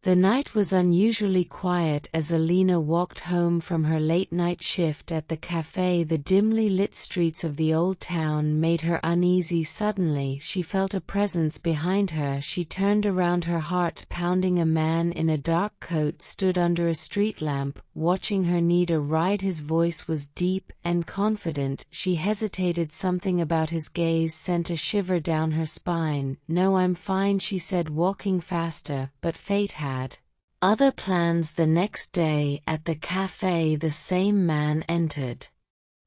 The night was unusually quiet as Alina walked home from her late-night shift at the cafe. The dimly lit streets of the old town made her uneasy. Suddenly, she felt a presence behind her. She turned around, her heart pounding. A man in a dark coat stood under a street lamp, watching her. Need a ride? His voice was deep and confident. She hesitated. Something about his gaze sent a shiver down her spine. "No, I'm fine," she said, walking faster, but fate had other plans. The next day, at the cafe, the same man entered.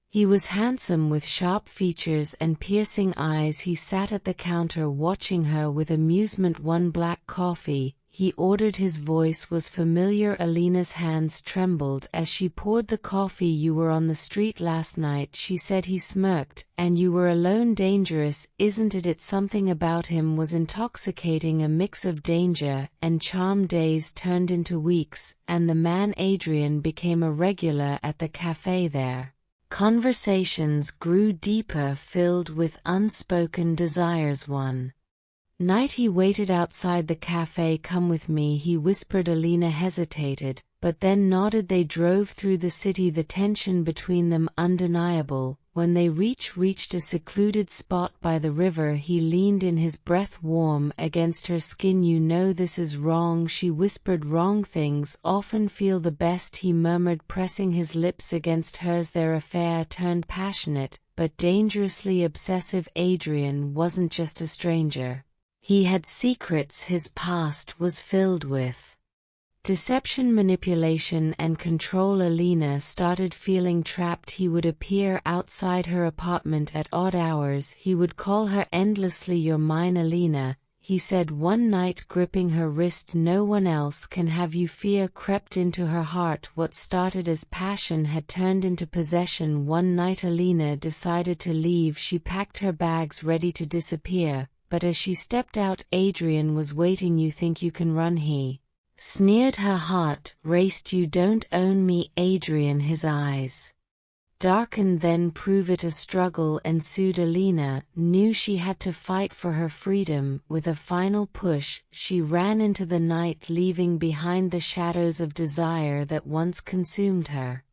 He was handsome with sharp features and piercing eyes. He sat at the counter watching her with amusement. "One black coffee," he ordered. His voice was familiar. Alina's hands trembled as she poured the coffee. "You were on the street last night," she said. He smirked. "And you were alone. Dangerous, isn't it?" Something about him was intoxicating, a mix of danger and charm. Days turned into weeks, and the man Adrian became a regular at the cafe there. Conversations grew deeper, filled with unspoken desires. One night he waited outside the cafe. "Come with me," he whispered. Alina hesitated, but then nodded. They drove through the city, the tension between them undeniable. When they reached a secluded spot by the river, he leaned in, his breath warm against her skin. "You know this is wrong," she whispered. "Wrong things often feel the best," he murmured, pressing his lips against hers. Their affair turned passionate, but dangerously obsessive. Adrian wasn't just a stranger. He had secrets. His past was filled with deception, manipulation, and control. Alina started feeling trapped. He would appear outside her apartment at odd hours. He would call her endlessly. "You're mine, Alina," he said one night, gripping her wrist. "No one else can have you." Fear crept into her heart. What started as passion had turned into possession. One night Alina decided to leave. She packed her bags, ready to disappear. But as she stepped out, Adrian was waiting. "You think you can run?" he sneered. Her heart raced. "You don't own me, Adrian." His eyes darkened. "Then prove it." A struggle ensued. Alina knew she had to fight for her freedom. With a final push, she ran into the night, leaving behind the shadows of desire that once consumed her.